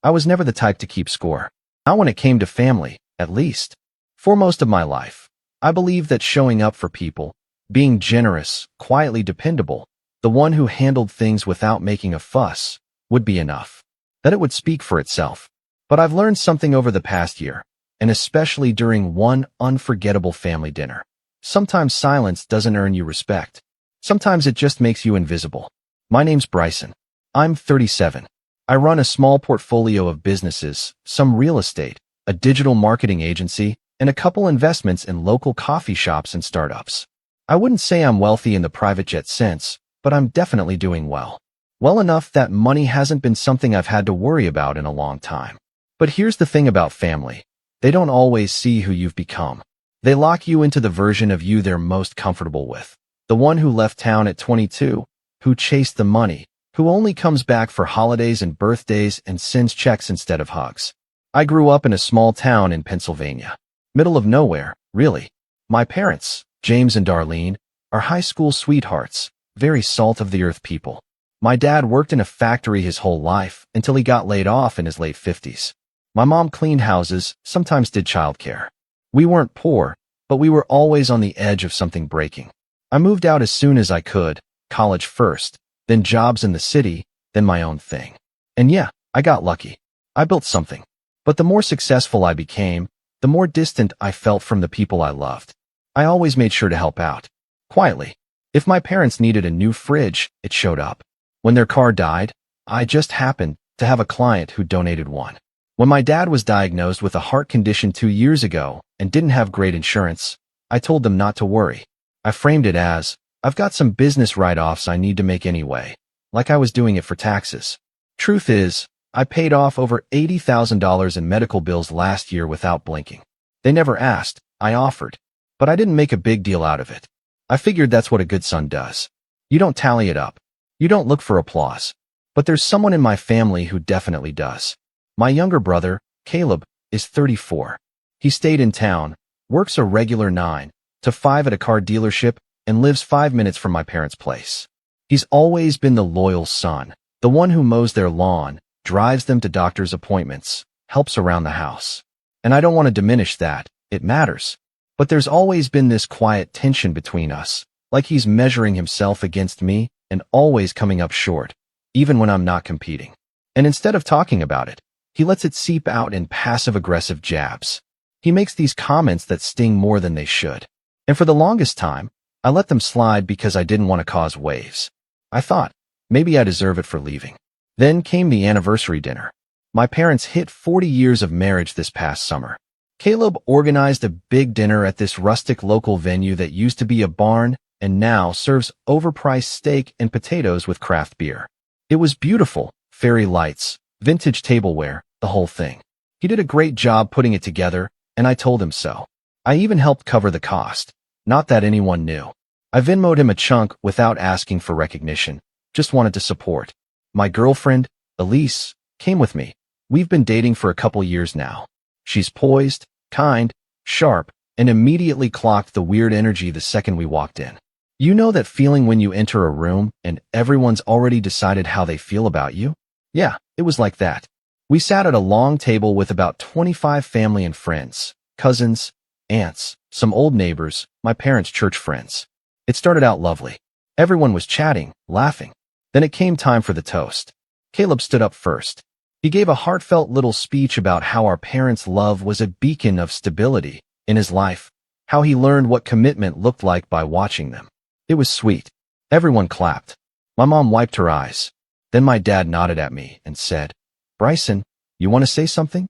I was never the type to keep score. Not when it came to family, at least. For most of my life, I believed that showing up for people, being generous, quietly dependable, the one who handled things without making a fuss, would be enough. That it would speak for itself. But I've learned something over the past year, and especially during one unforgettable family dinner. Sometimes silence doesn't earn you respect. Sometimes it just makes you invisible. My name's Bryson. I'm 37. I run a small portfolio of businesses, some real estate, a digital marketing agency, and a couple investments in local coffee shops and startups. I wouldn't say I'm wealthy in the private jet sense, but I'm definitely doing well. Well enough that money hasn't been something I've had to worry about in a long time. But here's the thing about family. They don't always see who you've become. They lock you into the version of you they're most comfortable with. The one who left town at 22, who chased the money, who only comes back for holidays and birthdays and sends checks instead of hugs. I grew up in a small town in Pennsylvania. Middle of nowhere, really. My parents, James and Darlene, are high school sweethearts, very salt-of-the-earth people. My dad worked in a factory his whole life until he got laid off in his late 50s. My mom cleaned houses, sometimes did childcare. We weren't poor, but we were always on the edge of something breaking. I moved out as soon as I could, college first, then jobs in the city, then my own thing. And yeah, I got lucky. I built something. But the more successful I became, the more distant I felt from the people I loved. I always made sure to help out. Quietly. If my parents needed a new fridge, it showed up. When their car died, I just happened to have a client who donated one. When my dad was diagnosed with a heart condition 2 years ago and didn't have great insurance, I told them not to worry. I framed it as, I've got some business write-offs I need to make anyway, like I was doing it for taxes. Truth is, I paid off over $80,000 in medical bills last year without blinking. They never asked, I offered. But I didn't make a big deal out of it. I figured that's what a good son does. You don't tally it up. You don't look for applause. But there's someone in my family who definitely does. My younger brother, Caleb, is 34. He stayed in town, works a regular 9 to 5 at a car dealership, and lives 5 minutes from my parents' place. He's always been the loyal son, the one who mows their lawn, drives them to doctor's appointments, helps around the house. And I don't want to diminish that, it matters. But there's always been this quiet tension between us, like he's measuring himself against me and always coming up short, even when I'm not competing. And instead of talking about it, he lets it seep out in passive-aggressive jabs. He makes these comments that sting more than they should. And for the longest time, I let them slide because I didn't want to cause waves. I thought, maybe I deserve it for leaving. Then came the anniversary dinner. My parents hit 40 years of marriage this past summer. Caleb organized a big dinner at this rustic local venue that used to be a barn and now serves overpriced steak and potatoes with craft beer. It was beautiful, fairy lights, vintage tableware, the whole thing. He did a great job putting it together, and I told him so. I even helped cover the cost. Not that anyone knew. I Venmo'd him a chunk without asking for recognition, just wanted to support. My girlfriend, Elise, came with me. We've been dating for a couple years now. She's poised, kind, sharp, and immediately clocked the weird energy the second we walked in. You know that feeling when you enter a room and everyone's already decided how they feel about you? Yeah, it was like that. We sat at a long table with about 25 family and friends, cousins, aunts, some old neighbors, my parents' church friends. It started out lovely. Everyone was chatting, laughing. Then it came time for the toast. Caleb stood up first. He gave a heartfelt little speech about how our parents' love was a beacon of stability in his life, how he learned what commitment looked like by watching them. It was sweet. Everyone clapped. My mom wiped her eyes. Then my dad nodded at me and said, "Bryson, you want to say something?"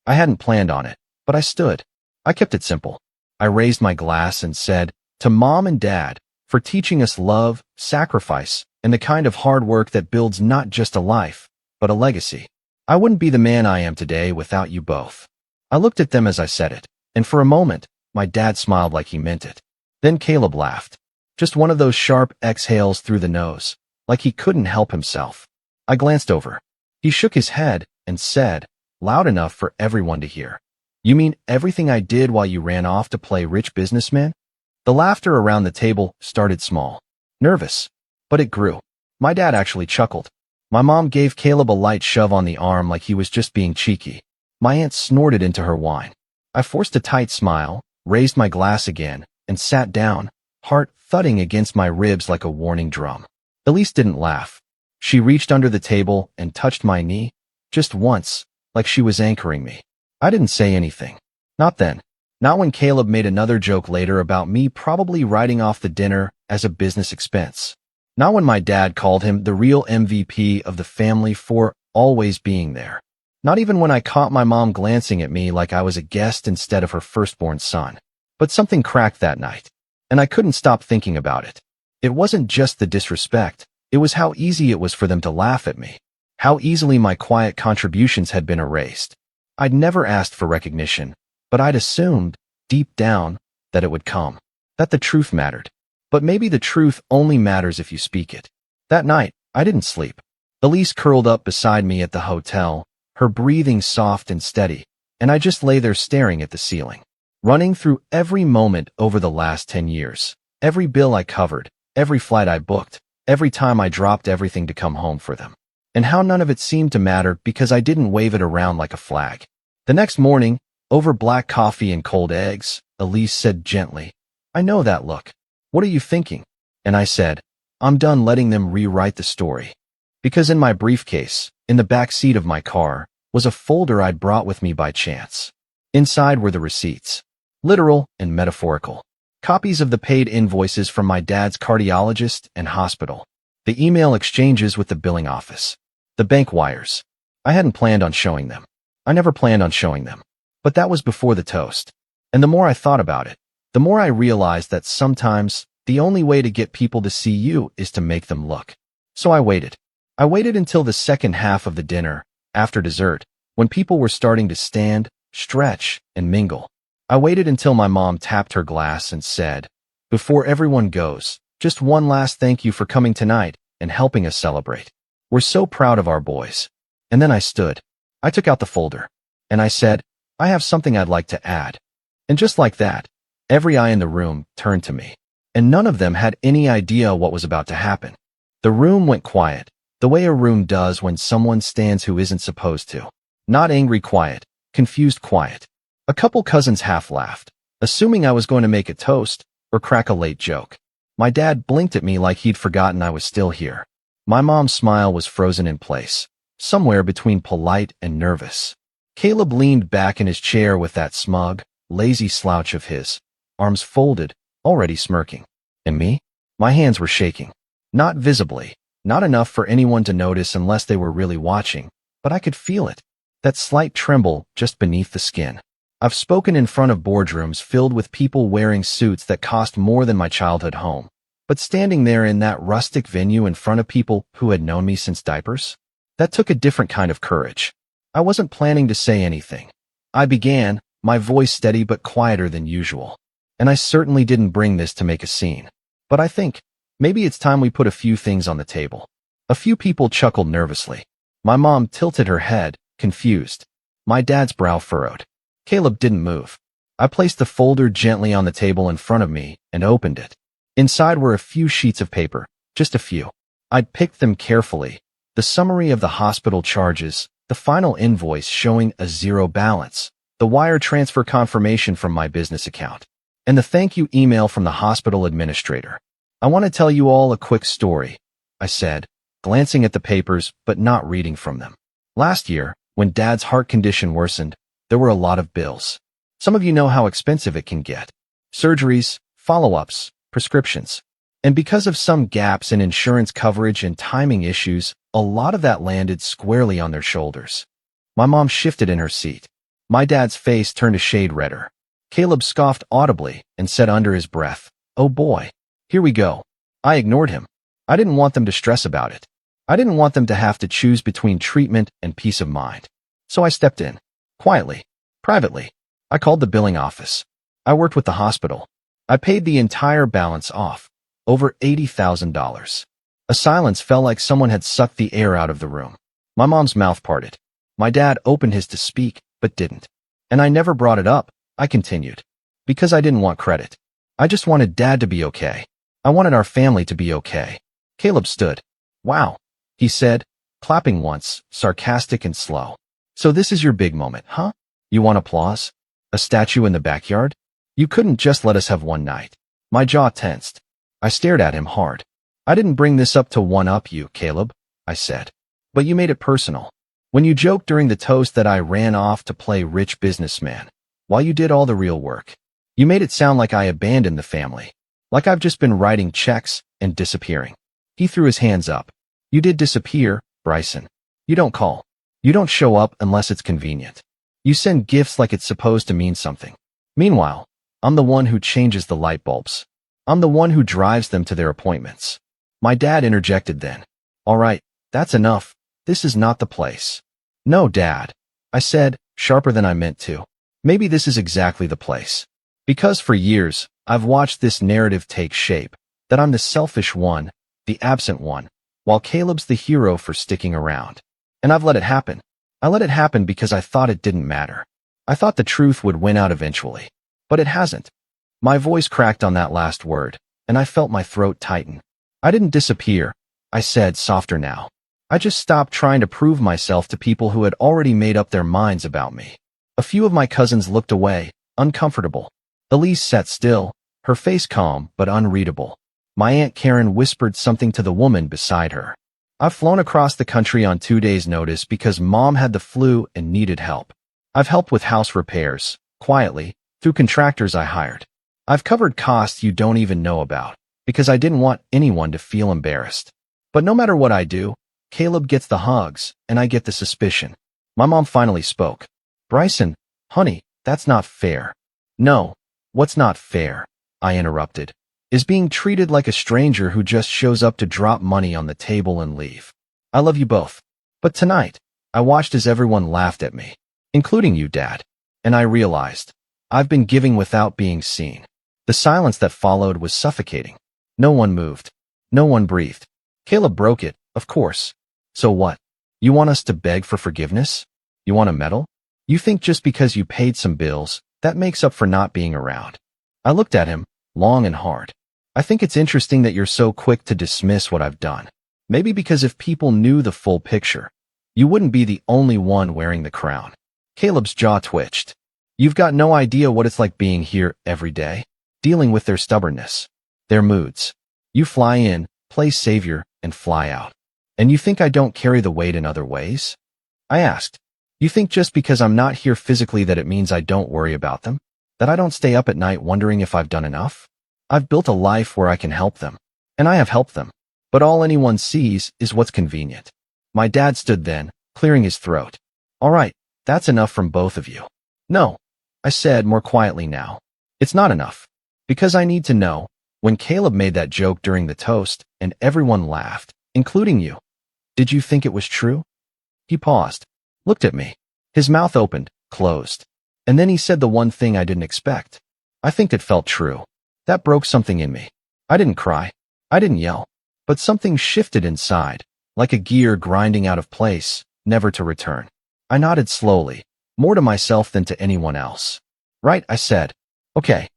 I hadn't planned on it, but I stood. I kept it simple. I raised my glass and said, "To Mom and Dad, for teaching us love, sacrifice, and the kind of hard work that builds not just a life, but a legacy. I wouldn't be the man I am today without you both." I looked at them as I said it, and for a moment, my dad smiled like he meant it. Then Caleb laughed. Just one of those sharp exhales through the nose, like he couldn't help himself. I glanced over. He shook his head and said, loud enough for everyone to hear, "You mean everything I did while you ran off to play rich businessman?" The laughter around the table started small, nervous, but it grew. My dad actually chuckled. My mom gave Caleb a light shove on the arm like he was just being cheeky. My aunt snorted into her wine. I forced a tight smile, raised my glass again, and sat down, heart thudding against my ribs like a warning drum. Elise didn't laugh. She reached under the table and touched my knee, just once, like she was anchoring me. I didn't say anything. Not then. Not when Caleb made another joke later about me probably writing off the dinner as a business expense. Not when my dad called him the real MVP of the family for always being there. Not even when I caught my mom glancing at me like I was a guest instead of her firstborn son. But something cracked that night, and I couldn't stop thinking about it. It wasn't just the disrespect, it was how easy it was for them to laugh at me. How easily my quiet contributions had been erased. I'd never asked for recognition, but I'd assumed, deep down, that it would come. That the truth mattered. But maybe the truth only matters if you speak it. That night, I didn't sleep. Elise curled up beside me at the hotel, her breathing soft and steady, and I just lay there staring at the ceiling. Running through every moment over the last 10 years. Every bill I covered, every flight I booked, every time I dropped everything to come home for them. And how none of it seemed to matter because I didn't wave it around like a flag. The next morning, over black coffee and cold eggs, Elise said gently, "I know that look. What are you thinking?" And I said, "I'm done letting them rewrite the story." Because in my briefcase, in the back seat of my car, was a folder I'd brought with me by chance. Inside were the receipts. Literal and metaphorical. Copies of the paid invoices from my dad's cardiologist and hospital. The email exchanges with the billing office. The bank wires. I hadn't planned on showing them. I never planned on showing them. But that was before the toast. And the more I thought about it, the more I realized that sometimes the only way to get people to see you is to make them look. So I waited. I waited until the second half of the dinner, after dessert, when people were starting to stand, stretch, and mingle. I waited until my mom tapped her glass and said, "Before everyone goes, just one last thank you for coming tonight and helping us celebrate. We're so proud of our boys." And then I stood. I took out the folder. And I said, "I have something I'd like to add." And just like that, every eye in the room turned to me. And none of them had any idea what was about to happen. The room went quiet, the way a room does when someone stands who isn't supposed to. Not angry quiet, confused quiet. A couple cousins half laughed, assuming I was going to make a toast or crack a late joke. My dad blinked at me like he'd forgotten I was still here. My mom's smile was frozen in place, somewhere between polite and nervous. Caleb leaned back in his chair with that smug, lazy slouch of his, arms folded, already smirking. And me? My hands were shaking. Not visibly, not enough for anyone to notice unless they were really watching, but I could feel it. That slight tremble just beneath the skin. I've spoken in front of boardrooms filled with people wearing suits that cost more than my childhood home. But standing there in that rustic venue in front of people who had known me since diapers? That took a different kind of courage. I wasn't planning to say anything. I began, my voice steady but quieter than usual. And I certainly didn't bring this to make a scene. But I think, maybe it's time we put a few things on the table. A few people chuckled nervously. My mom tilted her head, confused. My dad's brow furrowed. Caleb didn't move. I placed the folder gently on the table in front of me and opened it. Inside were a few sheets of paper, just a few. I'd picked them carefully. The summary of the hospital charges, the final invoice showing a zero balance, the wire transfer confirmation from my business account, and the thank you email from the hospital administrator. "I want to tell you all a quick story," I said, glancing at the papers but not reading from them. "Last year, when Dad's heart condition worsened, there were a lot of bills. Some of you know how expensive it can get. Surgeries, follow-ups, prescriptions. And because of some gaps in insurance coverage and timing issues, a lot of that landed squarely on their shoulders." My mom shifted in her seat. My dad's face turned a shade redder. Caleb scoffed audibly and said under his breath, "Oh boy, here we go." I ignored him. I didn't want them to stress about it. I didn't want them to have to choose between treatment and peace of mind. So I stepped in. Quietly. Privately. I called the billing office. I worked with the hospital. I paid the entire balance off. Over $80,000. A silence felt like someone had sucked the air out of the room. My mom's mouth parted. My dad opened his to speak, but didn't. And I never brought it up, I continued. Because I didn't want credit. I just wanted Dad to be okay. I wanted our family to be okay. Caleb stood. "Wow," he said, clapping once, sarcastic and slow. So this is your big moment, huh? You want applause? A statue in the backyard? You couldn't just let us have one night. My jaw tensed. I stared at him hard. I didn't bring this up to one-up you, Caleb, I said. But you made it personal. When you joked during the toast that I ran off to play rich businessman, while you did all the real work, you made it sound like I abandoned the family. Like I've just been writing checks and disappearing. He threw his hands up. You did disappear, Bryson. You don't call. You don't show up unless it's convenient. You send gifts like it's supposed to mean something. Meanwhile, I'm the one who changes the light bulbs. I'm the one who drives them to their appointments. My dad interjected then. All right, that's enough. This is not the place. No, Dad, I said, sharper than I meant to. Maybe this is exactly the place. Because for years, I've watched this narrative take shape, that I'm the selfish one, the absent one, while Caleb's the hero for sticking around. And I've let it happen. I let it happen because I thought it didn't matter. I thought the truth would win out eventually. But it hasn't. My voice cracked on that last word, and I felt my throat tighten. I didn't disappear, I said, softer now. I just stopped trying to prove myself to people who had already made up their minds about me. A few of my cousins looked away, uncomfortable. Elise sat still, her face calm but unreadable. My Aunt Karen whispered something to the woman beside her. I've flown across the country on 2 days' notice because Mom had the flu and needed help. I've helped with house repairs, quietly, through contractors I hired. I've covered costs you don't even know about, because I didn't want anyone to feel embarrassed. But no matter what I do, Caleb gets the hugs, and I get the suspicion. My mom finally spoke. Bryson, honey, that's not fair. No, what's not fair, I interrupted, is being treated like a stranger who just shows up to drop money on the table and leave. I love you both. But tonight, I watched as everyone laughed at me, including you, Dad. And I realized, I've been giving without being seen. The silence that followed was suffocating. No one moved. No one breathed. Caleb broke it, of course. So what? You want us to beg for forgiveness? You want a medal? You think just because you paid some bills, that makes up for not being around? I looked at him, long and hard. I think it's interesting that you're so quick to dismiss what I've done. Maybe because if people knew the full picture, you wouldn't be the only one wearing the crown. Caleb's jaw twitched. You've got no idea what it's like being here every day, dealing with their stubbornness, their moods. You fly in, play savior, and fly out. And you think I don't carry the weight in other ways? I asked. You think just because I'm not here physically that it means I don't worry about them? That I don't stay up at night wondering if I've done enough? I've built a life where I can help them. And I have helped them. But all anyone sees is what's convenient. My dad stood then, clearing his throat. All right, that's enough from both of you. No, I said more quietly now. It's not enough. Because I need to know, when Caleb made that joke during the toast and everyone laughed, including you, did you think it was true? He paused, looked at me. His mouth opened, closed. And then he said the one thing I didn't expect. I think it felt true. That broke something in me. I didn't cry. I didn't yell. But something shifted inside, like a gear grinding out of place, never to return. I nodded slowly, more to myself than to anyone else. Right, I said. Okay.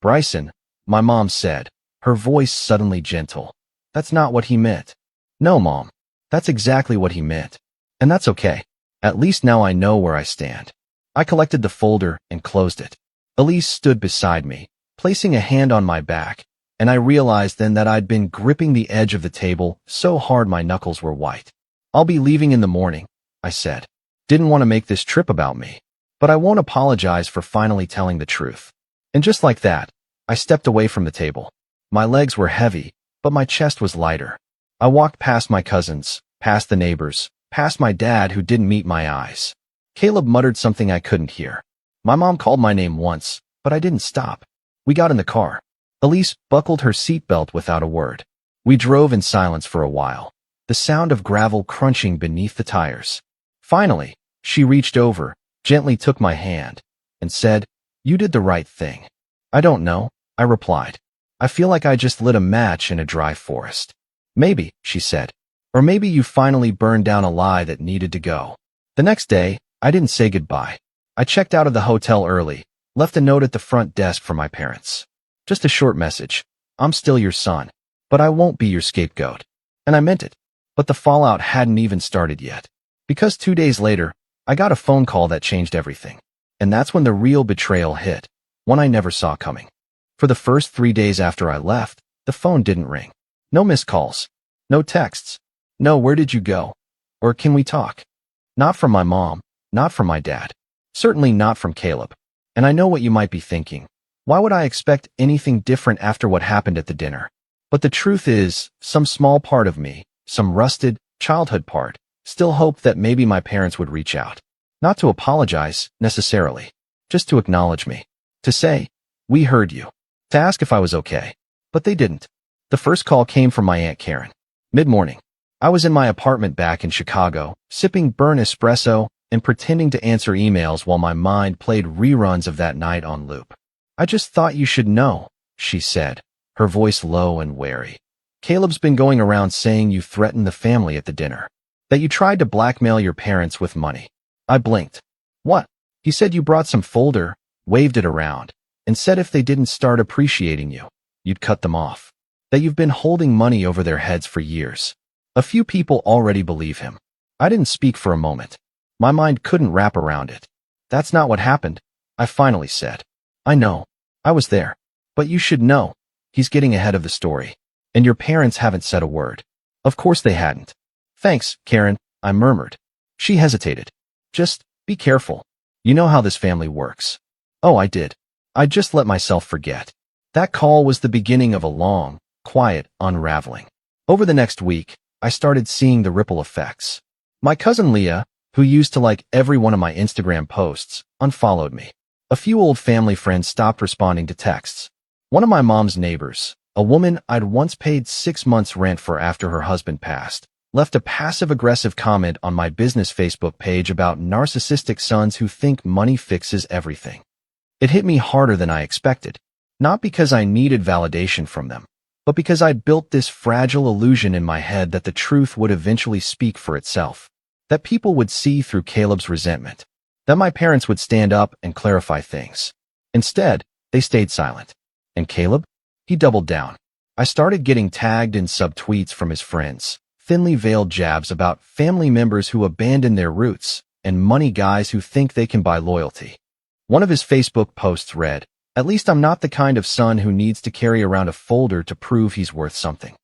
Bryson, my mom said, her voice suddenly gentle. That's not what he meant. No, Mom. That's exactly what he meant. And that's okay. At least now I know where I stand. I collected the folder and closed it. Elise stood beside me, placing a hand on my back, and I realized then that I'd been gripping the edge of the table so hard my knuckles were white. I'll be leaving in the morning, I said. Didn't want to make this trip about me, but I won't apologize for finally telling the truth. And just like that, I stepped away from the table. My legs were heavy, but my chest was lighter. I walked past my cousins, past the neighbors, past my dad who didn't meet my eyes. Caleb muttered something I couldn't hear. My mom called my name once, but I didn't stop. We got in the car. Elise buckled her seatbelt without a word. We drove in silence for a while, the sound of gravel crunching beneath the tires. Finally, she reached over, gently took my hand, and said, "You did the right thing." I don't know, I replied. I feel like I just lit a match in a dry forest. Maybe, she said. Or maybe you finally burned down a lie that needed to go. The next day, I didn't say goodbye. I checked out of the hotel early, left a note at the front desk for my parents. Just a short message. I'm still your son, but I won't be your scapegoat. And I meant it. But the fallout hadn't even started yet. Because 2 days later, I got a phone call that changed everything. And that's when the real betrayal hit, one I never saw coming. For the first 3 days after I left, the phone didn't ring. No missed calls. No texts. No "where did you go?" or "can we talk?" Not from my mom. Not from my dad. Certainly not from Caleb. And I know what you might be thinking. Why would I expect anything different after what happened at the dinner? But the truth is, some small part of me, some rusted, childhood part, still hoped that maybe my parents would reach out. Not to apologize, necessarily. Just to acknowledge me. To say, "We heard you." To ask if I was okay. But they didn't. The first call came from my Aunt Karen. Mid-morning. I was in my apartment back in Chicago, sipping burnt espresso and pretending to answer emails while my mind played reruns of that night on loop. "I just thought you should know," she said, her voice low and wary. "Caleb's been going around saying you threatened the family at the dinner. That you tried to blackmail your parents with money." I blinked. "What?" "He said you brought some folder, waved it around, and said if they didn't start appreciating you, you'd cut them off. That you've been holding money over their heads for years." A few people already believe him. I didn't speak for a moment. My mind couldn't wrap around it. "That's not what happened," I finally said. "I know. I was there. But you should know. He's getting ahead of the story. And your parents haven't said a word." Of course they hadn't. "Thanks, Karen," I murmured. She hesitated. "Just be careful. You know how this family works." Oh, I did. I just let myself forget. That call was the beginning of a long, quiet unraveling. Over the next week, I started seeing the ripple effects. My cousin Leah, who used to like every one of my Instagram posts, unfollowed me. A few old family friends stopped responding to texts. One of my mom's neighbors, a woman I'd once paid 6 months' rent for after her husband passed, left a passive-aggressive comment on my business Facebook page about narcissistic sons who think money fixes everything. It hit me harder than I expected, not because I needed validation from them, but because I'd built this fragile illusion in my head that the truth would eventually speak for itself. That people would see through Caleb's resentment. That my parents would stand up and clarify things. Instead, they stayed silent. And Caleb? He doubled down. I started getting tagged in sub-tweets from his friends, thinly veiled jabs about family members who abandon their roots, and money guys who think they can buy loyalty. One of his Facebook posts read, "At least I'm not the kind of son who needs to carry around a folder to prove he's worth something."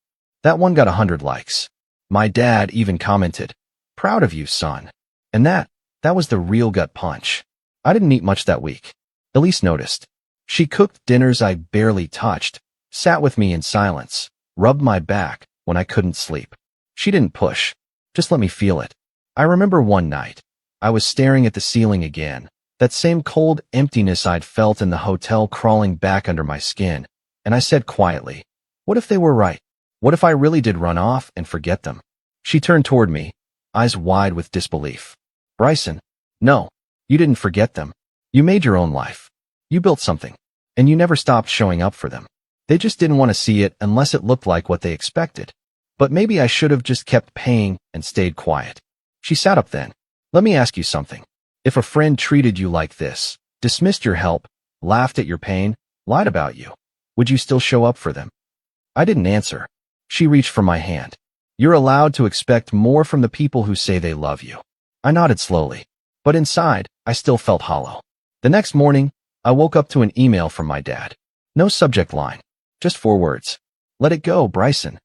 That one got 100 likes. My dad even commented, "Proud of you, son." And that was the real gut punch. I didn't eat much that week. Elise noticed. She cooked dinners I barely touched, sat with me in silence, rubbed my back when I couldn't sleep. She didn't push, just let me feel it. I remember one night, I was staring at the ceiling again, that same cold emptiness I'd felt in the hotel crawling back under my skin, and I said quietly, "What if they were right? What if I really did run off and forget them?" She turned toward me, eyes wide with disbelief. "Bryson, no, you didn't forget them. You made your own life. You built something, and you never stopped showing up for them. They just didn't want to see it unless it looked like what they expected. But maybe I should have just kept paying and stayed quiet." She sat up then. "Let me ask you something. If a friend treated you like this, dismissed your help, laughed at your pain, lied about you, would you still show up for them?" I didn't answer. She reached for my hand. "You're allowed to expect more from the people who say they love you." I nodded slowly, but inside, I still felt hollow. The next morning, I woke up to an email from my dad. No subject line, just 4 words. "Let it go, Bryson."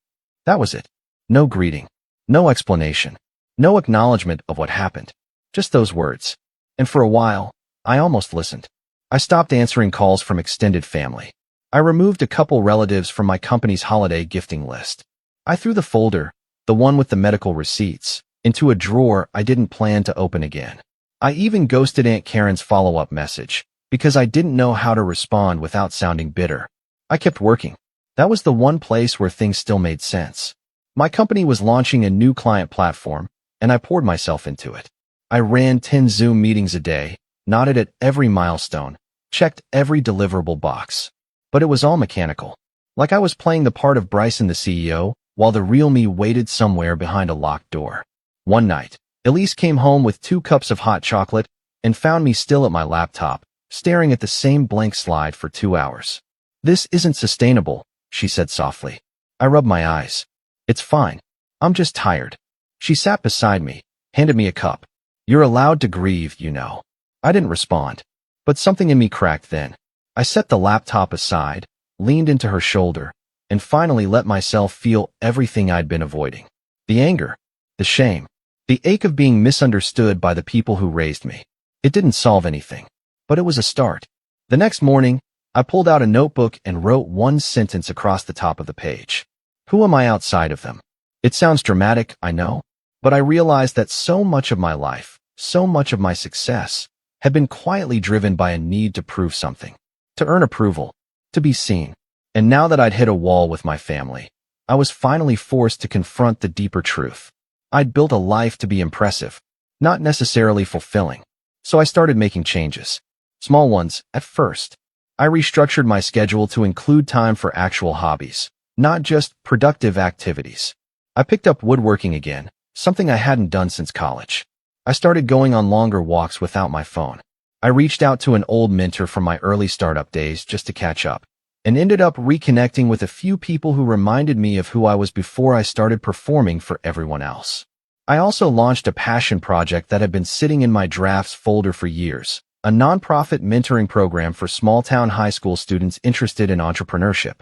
That was it. No greeting, no explanation, no acknowledgement of what happened. Just those words. And for a while, I almost listened. I stopped answering calls from extended family. I removed a couple relatives from my company's holiday gifting list. I threw the folder, the one with the medical receipts, into a drawer I didn't plan to open again. I even ghosted Aunt Karen's follow-up message, because I didn't know how to respond without sounding bitter. I kept working. That was the one place where things still made sense. My company was launching a new client platform, and I poured myself into it. I ran 10 Zoom meetings a day, nodded at every milestone, checked every deliverable box. But it was all mechanical. Like I was playing the part of Bryson the CEO, while the real me waited somewhere behind a locked door. One night, Elise came home with 2 cups of hot chocolate and found me still at my laptop, staring at the same blank slide for 2 hours. "This isn't sustainable," she said softly. I rubbed my eyes. "It's fine. I'm just tired. She sat beside me, handed me a cup. You're allowed to grieve, you know. I didn't respond, but something in me cracked then. I set the laptop aside, leaned into her shoulder, and finally let myself feel everything I'd been avoiding. The anger, the shame, the ache of being misunderstood by the people who raised me. It didn't solve anything, but it was a start. The next morning, I pulled out a notebook and wrote one sentence across the top of the page. Who am I outside of them? It sounds dramatic, I know, but I realized that so much of my life, so much of my success, had been quietly driven by a need to prove something, to earn approval, to be seen. And now that I'd hit a wall with my family, I was finally forced to confront the deeper truth. I'd built a life to be impressive, not necessarily fulfilling. So I started making changes. Small ones, at first. I restructured my schedule to include time for actual hobbies, not just productive activities. I picked up woodworking again, something I hadn't done since college. I started going on longer walks without my phone. I reached out to an old mentor from my early startup days just to catch up, and ended up reconnecting with a few people who reminded me of who I was before I started performing for everyone else. I also launched a passion project that had been sitting in my drafts folder for years, a nonprofit mentoring program for small-town high school students interested in entrepreneurship.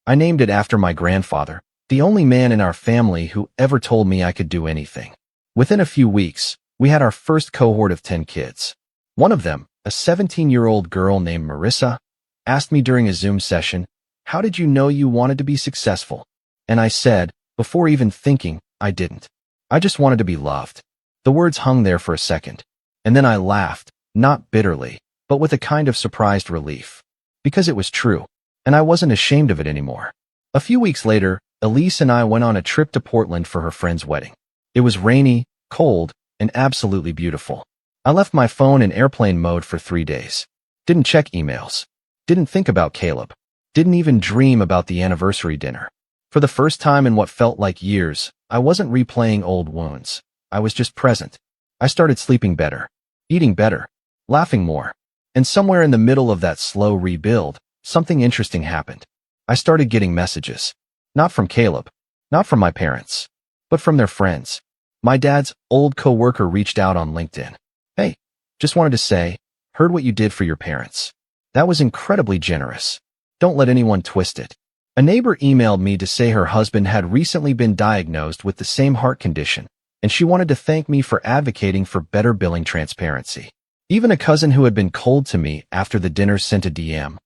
I named it after my grandfather, the only man in our family who ever told me I could do anything. Within a few weeks, we had our first cohort of 10 kids. One of them, a 17-year-old girl named Marissa, asked me during a Zoom session, "How did you know you wanted to be successful?" And I said, before even thinking, I didn't. I just wanted to be loved. The words hung there for a second, and then I laughed, not bitterly, but with a kind of surprised relief. Because it was true, and I wasn't ashamed of it anymore. A few weeks later, Elise and I went on a trip to Portland for her friend's wedding. It was rainy, cold, and absolutely beautiful. I left my phone in airplane mode for 3 days. Didn't check emails. Didn't think about Caleb. Didn't even dream about the anniversary dinner. For the first time in what felt like years, I wasn't replaying old wounds. I was just present. I started sleeping better, eating better, laughing more. And somewhere in the middle of that slow rebuild, something interesting happened. I started getting messages. Not from Caleb, not from my parents, but from their friends. My dad's old coworker reached out on LinkedIn. "Hey, just wanted to say, heard what you did for your parents. That was incredibly generous. Don't let anyone twist it." A neighbor emailed me to say her husband had recently been diagnosed with the same heart condition, and she wanted to thank me for advocating for better billing transparency. Even a cousin who had been cold to me after the dinner sent a DM.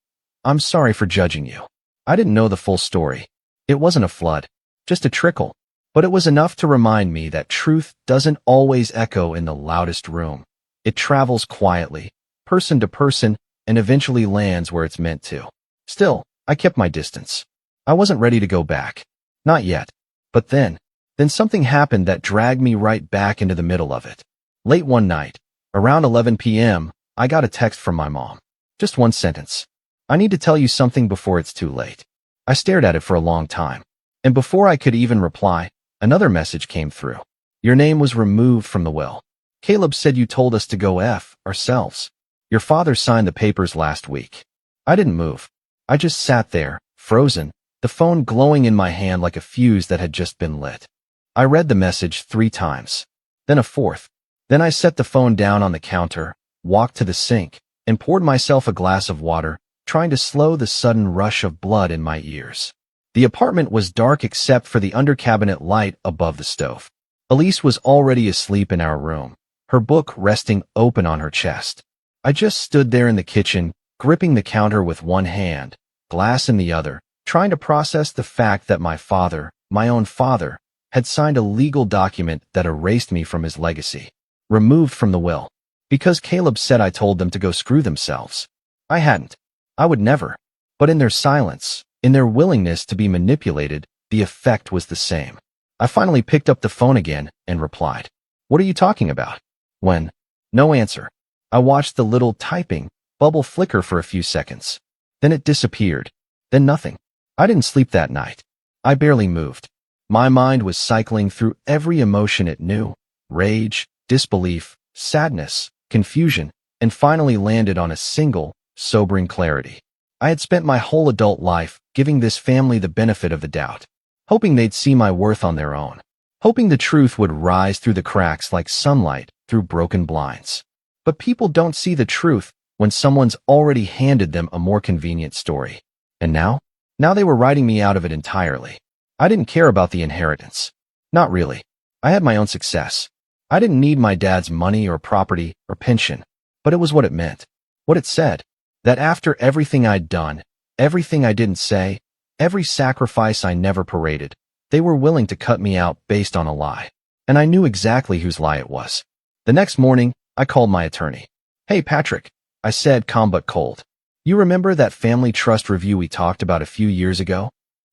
"I'm sorry for judging you. I didn't know the full story. It wasn't a flood, just a trickle. But it was enough to remind me that truth doesn't always echo in the loudest room. It travels quietly, person to person, and eventually lands where it's meant to." Still, I kept my distance. I wasn't ready to go back. Not yet. But then something happened that dragged me right back into the middle of it. Late one night, around 11 p.m., I got a text from my mom. Just one sentence. "I need to tell you something before it's too late." I stared at it for a long time. And before I could even reply, another message came through. "Your name was removed from the will. Caleb said you told us to go F ourselves. Your father signed the papers last week." I didn't move. I just sat there, frozen, the phone glowing in my hand like a fuse that had just been lit. I read the message 3 times, then a 4th. Then I set the phone down on the counter, walked to the sink, and poured myself a glass of water, trying to slow the sudden rush of blood in my ears. The apartment was dark except for the under-cabinet light above the stove. Elise was already asleep in our room, her book resting open on her chest. I just stood there in the kitchen, gripping the counter with one hand, glass in the other, trying to process the fact that my father, my own father, had signed a legal document that erased me from his legacy, removed from the will, because Caleb said I told them to go screw themselves. I hadn't. I would never. But in their silence, in their willingness to be manipulated, the effect was the same. I finally picked up the phone again and replied, "What are you talking about?" When? No answer. I watched the little typing bubble flicker for a few seconds. Then it disappeared. Then nothing. I didn't sleep that night. I barely moved. My mind was cycling through every emotion it knew: rage, disbelief, sadness, confusion, and finally landed on a single, sobering clarity. I had spent my whole adult life giving this family the benefit of the doubt, hoping they'd see my worth on their own. hoping the truth would rise through the cracks like sunlight through broken blinds. But people don't see the truth when someone's already handed them a more convenient story. And now they were writing me out of it entirely. I didn't care about the inheritance. Not really. I had my own success. I didn't need my dad's money or property or pension, but it was what it meant. What it said, that after everything I'd done, everything I didn't say, every sacrifice I never paraded, they were willing to cut me out based on a lie. And I knew exactly whose lie it was. The next morning, I called my attorney. "Hey, Patrick," I said, calm but cold. "You remember that family trust review we talked about a few years ago?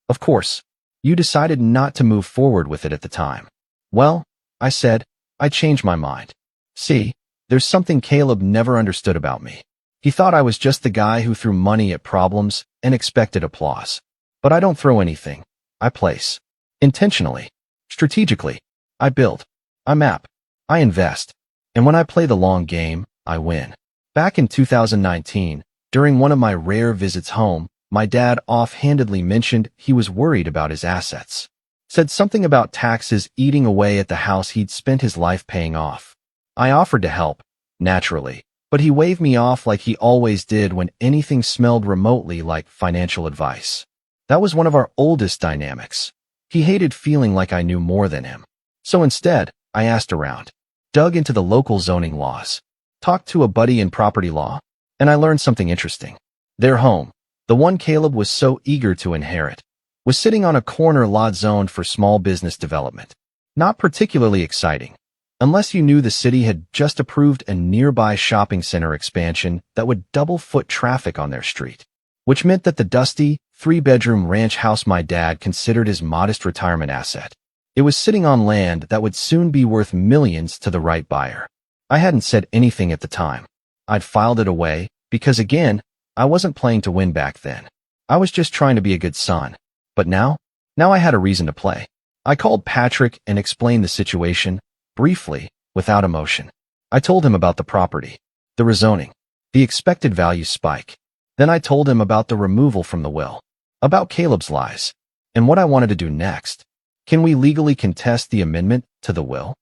Of course, you decided not to move forward with it at the time." "Well," I said, "I changed my mind. See, there's something Caleb never understood about me. He thought I was just the guy who threw money at problems and expected applause. But I don't throw anything. I place. Intentionally. Strategically. I build. I map. I invest. And when I play the long game, I win." Back in 2019, during one of my rare visits home, my dad offhandedly mentioned he was worried about his assets. Said something about taxes eating away at the house he'd spent his life paying off. I offered to help, naturally, but he waved me off like he always did when anything smelled remotely like financial advice. That was one of our oldest dynamics. He hated feeling like I knew more than him. So instead, I asked around, dug into the local zoning laws, talked to a buddy in property law, and I learned something interesting. Their home, the one Caleb was so eager to inherit, was sitting on a corner lot zoned for small business development. Not particularly exciting, unless you knew the city had just approved a nearby shopping center expansion that would double foot traffic on their street, which meant that the dusty, three-bedroom ranch house my dad considered his modest retirement asset. It was sitting on land that would soon be worth millions to the right buyer. I hadn't said anything at the time. I'd filed it away because, again, I wasn't playing to win back then. I was just trying to be a good son. But now I had a reason to play. I called Patrick and explained the situation, briefly, without emotion. I told him about the property, the rezoning, the expected value spike. Then I told him about the removal from the will, about Caleb's lies, and what I wanted to do next. "Can we legally contest the amendment to the will?"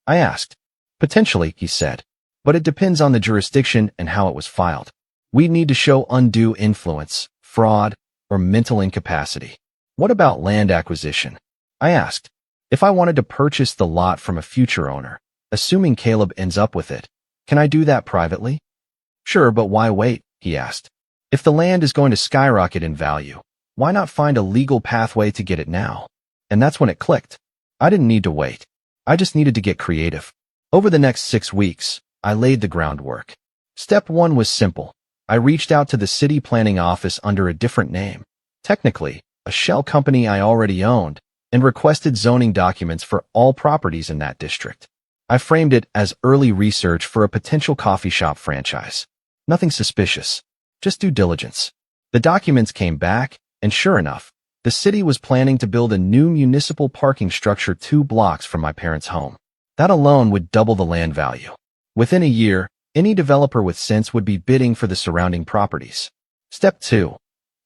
I asked. "Potentially," he said, "but it depends on the jurisdiction and how it was filed. We'd need to show undue influence, fraud, or mental incapacity." "What about land acquisition?" I asked. "If I wanted to purchase the lot from a future owner, assuming Caleb ends up with it, can I do that privately?" "Sure, but why wait?" he asked. "If the land is going to skyrocket in value, why not find a legal pathway to get it now?" And that's when it clicked. I didn't need to wait. I just needed to get creative. Over the next 6 weeks, I laid the groundwork. Step 1 was simple. I reached out to the city planning office under a different name, technically a shell company I already owned, and requested zoning documents for all properties in that district. I framed it as early research for a potential coffee shop franchise. Nothing suspicious, just due diligence. The documents came back, and sure enough, the city was planning to build a new municipal parking structure 2 blocks from my parents' home. That alone would double the land value. Within a year, any developer with sense would be bidding for the surrounding properties. Step 2.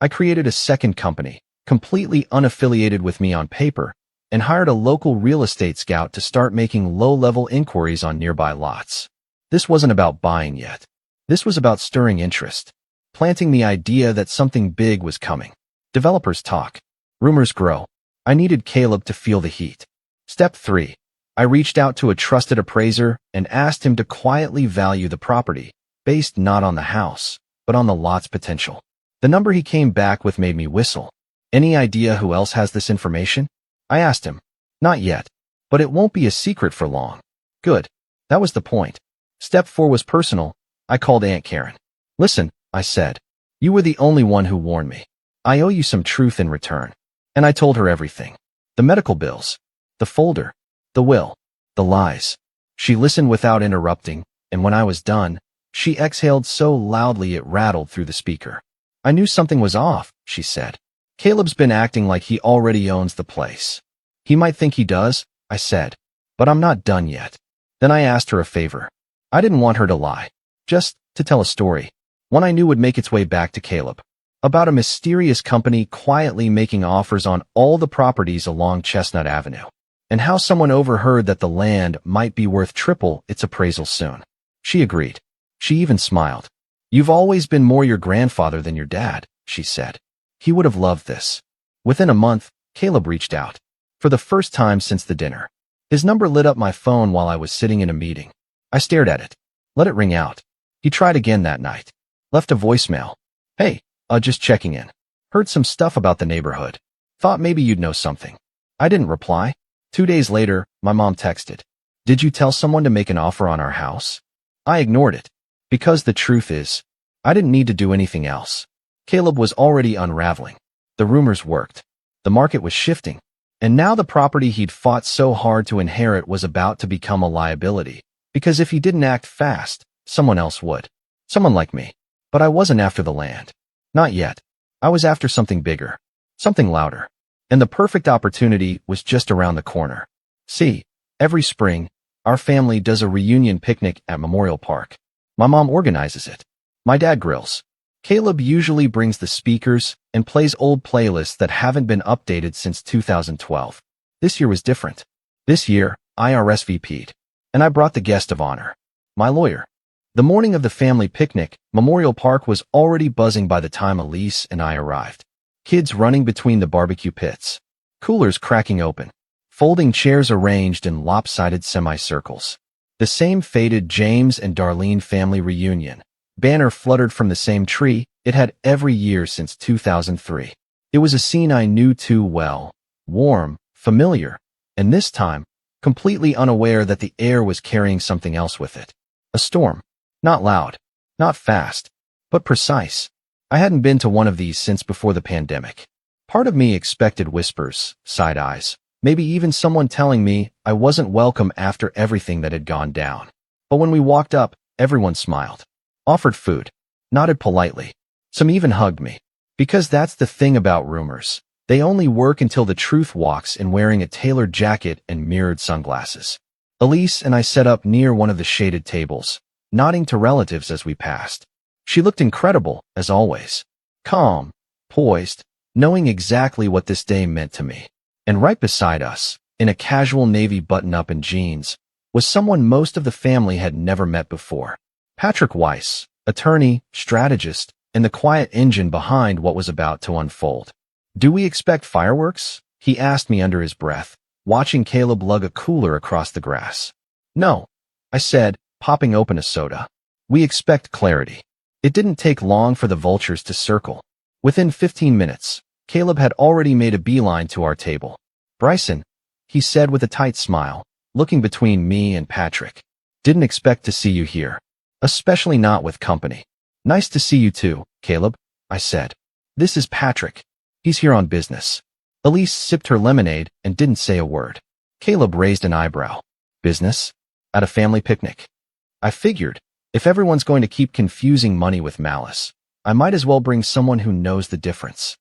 I created a second company, completely unaffiliated with me on paper, and hired a local real estate scout to start making low-level inquiries on nearby lots. This wasn't about buying yet. This was about stirring interest, planting the idea that something big was coming. Developers talk. Rumors grow. I needed Caleb to feel the heat. Step 3. I reached out to a trusted appraiser and asked him to quietly value the property, based not on the house, but on the lot's potential. The number he came back with made me whistle. "Any idea who else has this information?" I asked him. "Not yet, but it won't be a secret for long." Good. That was the point. Step 4 was personal. I called Aunt Karen. "Listen," I said, "you were the only one who warned me. I owe you some truth in return." And I told her everything. The medical bills, the folder, the will, the lies. She listened without interrupting, and when I was done, she exhaled so loudly it rattled through the speaker. "I knew something was off," she said. "Caleb's been acting like he already owns the place." "He might think he does," I said, "but I'm not done yet." Then I asked her a favor. I didn't want her to lie, just to tell a story, one I knew would make its way back to Caleb, about a mysterious company quietly making offers on all the properties along Chestnut Avenue. and how someone overheard that the land might be worth triple its appraisal soon. She agreed. She even smiled. "You've always been more your grandfather than your dad," she said. "He would have loved this." Within a month, Caleb reached out. For the first time since the dinner. His number lit up my phone while I was sitting in a meeting. I stared at it. Let it ring out. He tried again that night. Left a voicemail. "Hey, just checking in. Heard some stuff about the neighborhood. Thought maybe you'd know something." I didn't reply. 2 days later, my mom texted. "Did you tell someone to make an offer on our house?" I ignored it. Because the truth is, I didn't need to do anything else. Caleb was already unraveling. The rumors worked. The market was shifting. And now the property he'd fought so hard to inherit was about to become a liability. Because if he didn't act fast, someone else would. Someone like me. But I wasn't after the land. Not yet. I was after something bigger. Something louder. And the perfect opportunity was just around the corner. See, every spring, our family does a reunion picnic at Memorial Park. My mom organizes it. My dad grills. Caleb usually brings the speakers and plays old playlists that haven't been updated since 2012. This year was different. This year, I RSVP'd. And I brought the guest of honor. My lawyer. The morning of the family picnic, Memorial Park was already buzzing by the time Elise and I arrived. Kids running between the barbecue pits. Coolers cracking open. Folding chairs arranged in lopsided semicircles. The same faded James and Darlene family reunion. Banner fluttered from the same tree it had every year since 2003. It was a scene I knew too well. Warm, familiar, and this time, completely unaware that the air was carrying something else with it. A storm. Not loud. Not fast. But precise. I hadn't been to one of these since before the pandemic. Part of me expected whispers, side eyes, maybe even someone telling me I wasn't welcome after everything that had gone down. But when we walked up, everyone smiled. Offered food. Nodded politely. Some even hugged me. Because that's the thing about rumors. They only work until the truth walks in wearing a tailored jacket and mirrored sunglasses. Elise and I set up near one of the shaded tables, nodding to relatives as we passed. She looked incredible, as always. Calm, poised, knowing exactly what this day meant to me. And right beside us, in a casual navy button-up and jeans, was someone most of the family had never met before. Patrick Weiss, attorney, strategist, and the quiet engine behind what was about to unfold. "Do we expect fireworks?" he asked me under his breath, watching Caleb lug a cooler across the grass. "No," I said, popping open a soda. "We expect clarity." It didn't take long for the vultures to circle. Within 15 minutes, Caleb had already made a beeline to our table. "Bryson," he said with a tight smile, looking between me and Patrick. "Didn't expect to see you here. Especially not with company." "Nice to see you too, Caleb," I said. "This is Patrick. He's here on business." Elise sipped her lemonade and didn't say a word. Caleb raised an eyebrow. "Business? At a family picnic?" I figured, if everyone's going to keep confusing money with malice, I might as well bring someone who knows the difference.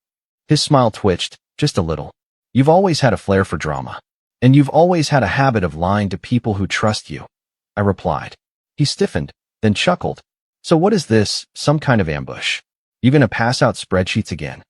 His smile twitched, just a little. "You've always had a flair for drama. And you've always had a habit of lying to people who trust you," I replied. He stiffened, then chuckled. "So what is this, some kind of ambush? You gonna pass out spreadsheets again?"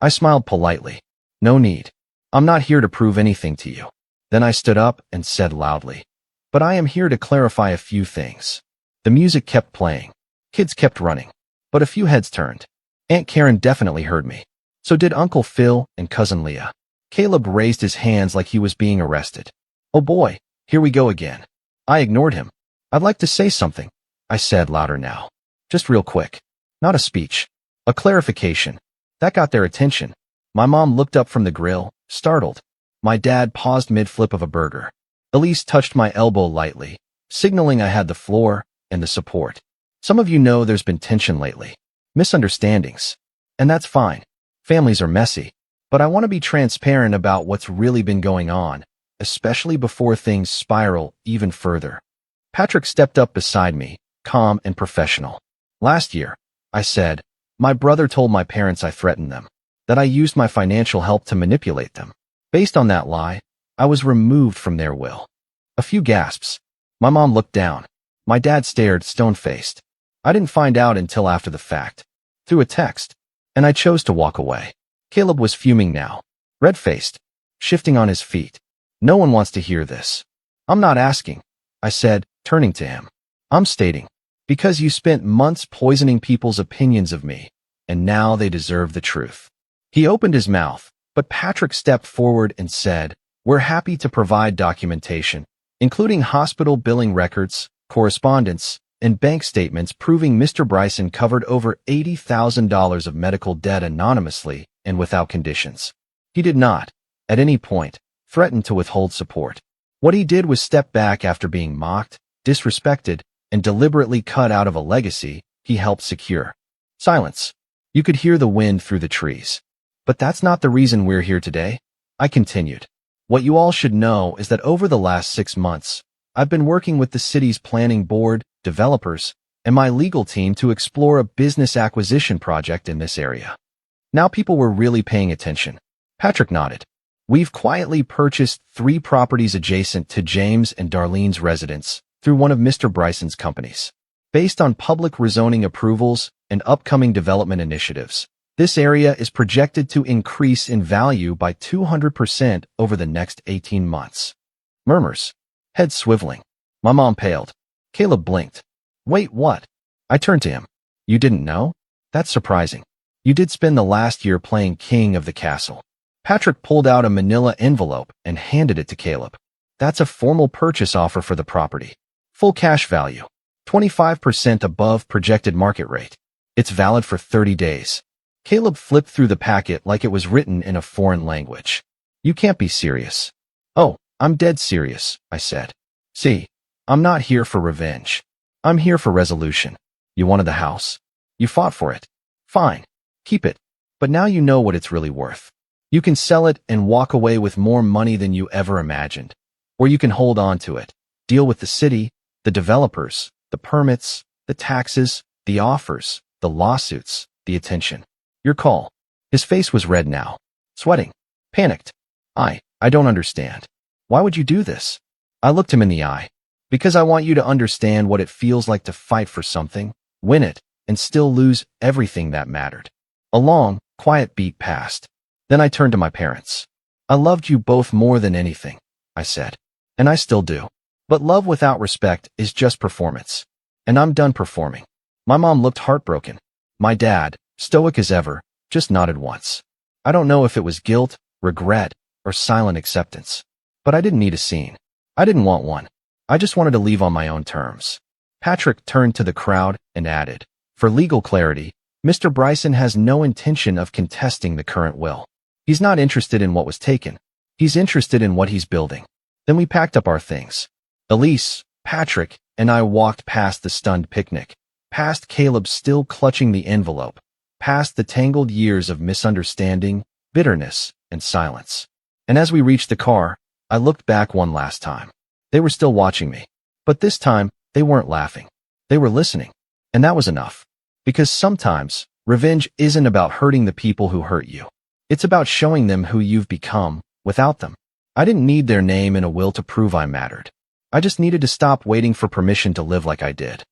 I smiled politely. "No need. I'm not here to prove anything to you." Then I stood up and said loudly, "But I am here to clarify a few things." The music kept playing. Kids kept running. But a few heads turned. Aunt Karen definitely heard me. So did Uncle Phil and Cousin Leah. Caleb raised his hands like he was being arrested. "Oh boy, here we go again." I ignored him. "I'd like to say something," I said louder now. "Just real quick. Not a speech. A clarification." That got their attention. My mom looked up from the grill, startled. My dad paused mid-flip of a burger. Elise touched my elbow lightly, signaling I had the floor and the support. "Some of you know there's been tension lately. Misunderstandings. And that's fine. Families are messy. But I want to be transparent about what's really been going on, especially before things spiral even further." Patrick stepped up beside me, calm and professional. "Last year," I said, "my brother told my parents I threatened them, that I used my financial help to manipulate them. Based on that lie, I was removed from their will." A few gasps. My mom looked down. My dad stared stone-faced. I didn't find out until after the fact. Through a text. And I chose to walk away. Caleb was fuming now. Red-faced. Shifting on his feet. No one wants to hear this. I'm not asking, I said, turning to him. I'm stating, because you spent months poisoning people's opinions of me, and now they deserve the truth. He opened his mouth, but Patrick stepped forward and said, we're happy to provide documentation, including hospital billing records, correspondence, and bank statements proving Mr. Bryson covered over $80,000 of medical debt anonymously and without conditions. He did not, at any point, threaten to withhold support. What he did was step back after being mocked, disrespected, and deliberately cut out of a legacy he helped secure. Silence. You could hear the wind through the trees. But that's not the reason we're here today, I continued. What you all should know is that over the last 6 months, I've been working with the city's planning board, developers, and my legal team to explore a business acquisition project in this area. Now people were really paying attention. Patrick nodded. We've quietly purchased 3 properties adjacent to James and Darlene's residence through one of Mr. Bryson's companies. Based on public rezoning approvals and upcoming development initiatives, this area is projected to increase in value by 200% over the next 18 months. Murmurs. Head swiveling. My mom paled. Caleb blinked. Wait, what? I turned to him. You didn't know? That's surprising. You did spend the last year playing king of the castle. Patrick pulled out a manila envelope and handed it to Caleb. That's a formal purchase offer for the property. Full cash value. 25% above projected market rate. It's valid for 30 days. Caleb flipped through the packet like it was written in a foreign language. You can't be serious. Oh, I'm dead serious, I said. See, I'm not here for revenge. I'm here for resolution. You wanted the house. You fought for it. Fine. Keep it. But now you know what it's really worth. You can sell it and walk away with more money than you ever imagined. Or you can hold on to it, deal with the city, the developers, the permits, the taxes, the offers, the lawsuits, the attention. Your call. His face was red now. Sweating. Panicked. I don't understand. Why would you do this? I looked him in the eye. Because I want you to understand what it feels like to fight for something, win it, and still lose everything that mattered. A long, quiet beat passed. Then I turned to my parents. I loved you both more than anything, I said. And I still do. But love without respect is just performance. And I'm done performing. My mom looked heartbroken. My dad, stoic as ever, just nodded once. I don't know if it was guilt, regret, or silent acceptance. But I didn't need a scene. I didn't want one. I just wanted to leave on my own terms. Patrick turned to the crowd and added, for legal clarity, Mr. Bryson has no intention of contesting the current will. He's not interested in what was taken. He's interested in what he's building. Then we packed up our things. Elise, Patrick, and I walked past the stunned picnic, past Caleb still clutching the envelope, past the tangled years of misunderstanding, bitterness, and silence. And as we reached the car, I looked back one last time. They were still watching me. But this time, they weren't laughing. They were listening. And that was enough. Because sometimes, revenge isn't about hurting the people who hurt you. It's about showing them who you've become without them. I didn't need their name and a will to prove I mattered. I just needed to stop waiting for permission to live like I did.